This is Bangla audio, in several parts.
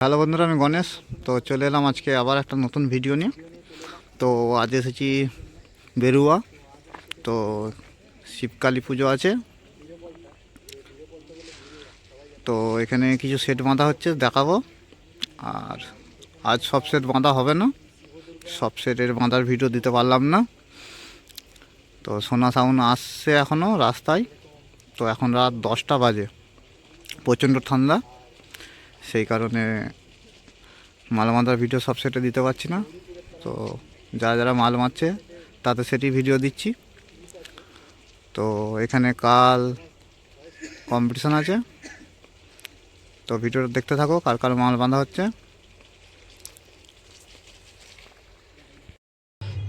হ্যালো বন্ধুরা, আমি গণেশ। তো চলে এলাম আজকে আবার একটা নতুন ভিডিও নিয়ে। তো আজ এসেছি বেরুয়া। তো শিবকালী পুজো আছে, তো এখানে কিছু সেট বাঁধা হচ্ছে, দেখাবো। আর আজ সব সেট বাঁধা হবে না, সব সেটের বাঁধার ভিডিও দিতে পারলাম না। তো সোনা সাউন্ড আসছে এখনও রাস্তায়। তো এখন রাত 10টা বাজে, প্রচণ্ড ঠান্ডা, সেই কারণে মাল বাঁধার ভিডিও সব সেটে দিতে পারছি না। তো যারা যারা মাল মারছে তাতে সেটি ভিডিও দিচ্ছি। তো এখানে কাল কম্পিটিশান আছে, তো ভিডিওটা দেখতে থাকো কার কার মাল বাঁধা হচ্ছে।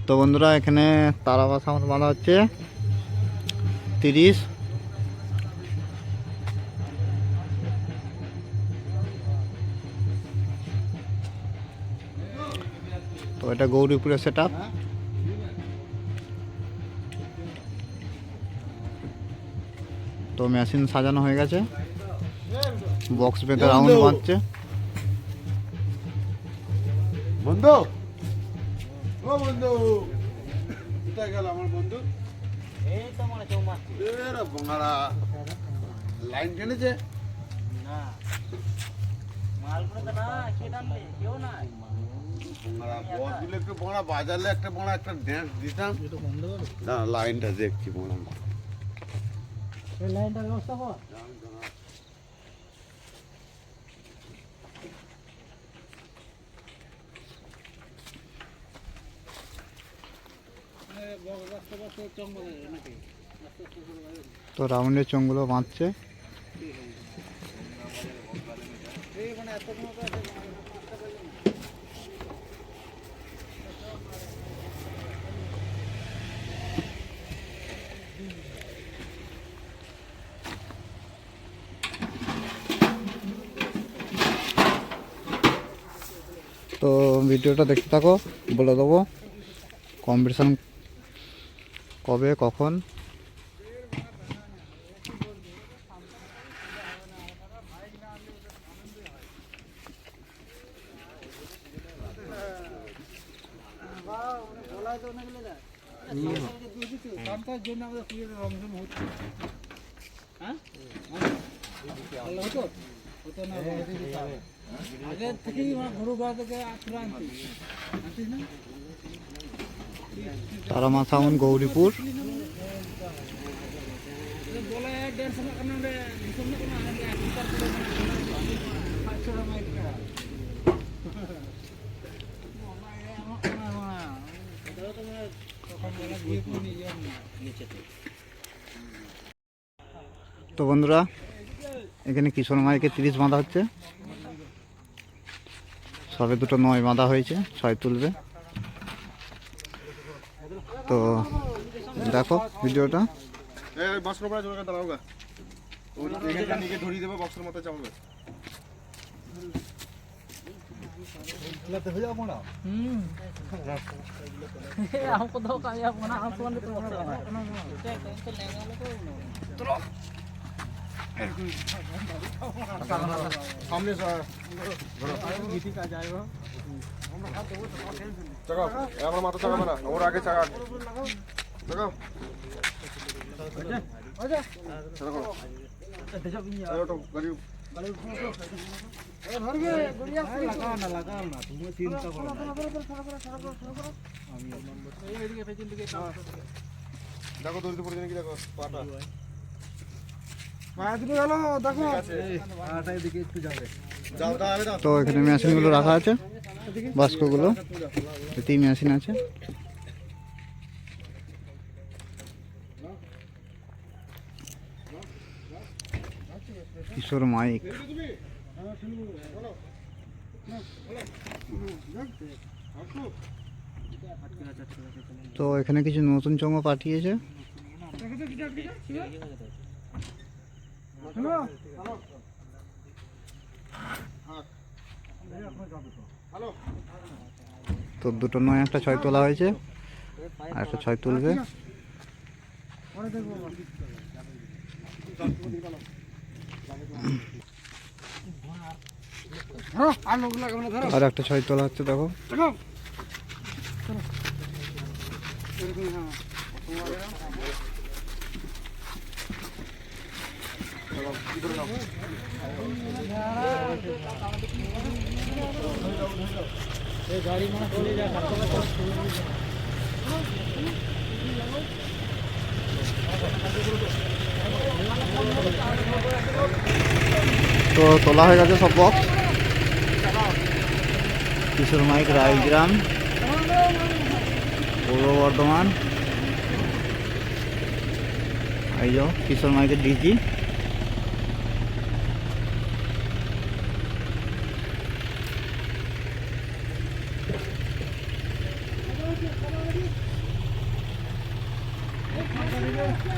তো বন্ধুরা, এখানে তারাবাস আমার বাঁধা হচ্ছে 30। তো এটা গৌরীপুরের সেট আপ। তো মেশিন সাজানো হয়ে গেছে, বক্স বেঁধে রাউন্ড বাঁধছে। বন্ধু, ও বন্ধু, কোথায় গেল আমার বন্ধু? এই তো মানে কেউ মারছে এরা বঙাড়া লাইন টেনেছে না, মালগুলো তো না, কে টানবে? কেউ নাই। বঙাড়া বস দিলে একটু বঙাড়া বাজালে একটা বঙাড়া একটা ড্যান্স দিতাম। না লাইনটা দেখছি বঙাড়া এই লাইনটার ব্যবস্থা কর। তো রাউন্ডের চোঙগুলো বাঁধছে। তো ভিডিওটা দেখতে থাকো, বলে দেবো কম্পিটিশান কবে কখন। তারামা সাউন্ড গৌরীপুর। তো বন্ধুরা, এখানে কিশোর মাইকে 30 বাঁধা হচ্ছে, সবে দুটো 9 বাঁধা হয়েছে, 6 তুলবে। তো দেখো ভিডিওটা। বক্সের উপরে জোরে দাঁড়াও গা, ওই এখানটা নিয়ে ধরিয়ে দেবো, বক্সের মতো চাপবে। हमको दो कामयाब होना, हम तो तो सामने से गीती का जाएगा। চাকাও, আমার মাথা চাকাবে না, ওর আগে চাকা চাকাও। চাকাও গাড়ি দেখো দড়িতে পড়ে নাকি, দেখো পাটা তো এখানে মেশিনগুলো রাখা আছে, বাস্কগুলো, এতেই মেশিন আছে। কিশোর মাইক। তো এখানে কিছু নতুন চোঙ পাঠিয়েছে। তো দুটো 9 একটা 6 তোলা হয়েছে, আর একটা 6 তুলবে। আর একটা ছয় তোলা হচ্ছে দেখো। गाड़ी में चले जा তো তোলা হয়ে গেছে সব বক্স। কিশোর মাইক রায়গ্রাম, পূর্ব বর্ধমান। এই যে কিশোর মাইকের ডিজি।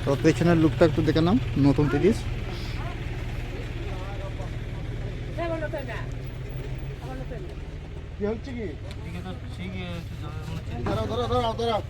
তো পেছনের লুকটা একটু দেখে নাও, নতুন 30। কি হচ্ছে কি? দাঁড়াও দাঁড়াও দাঁড়াও দাঁড়াও।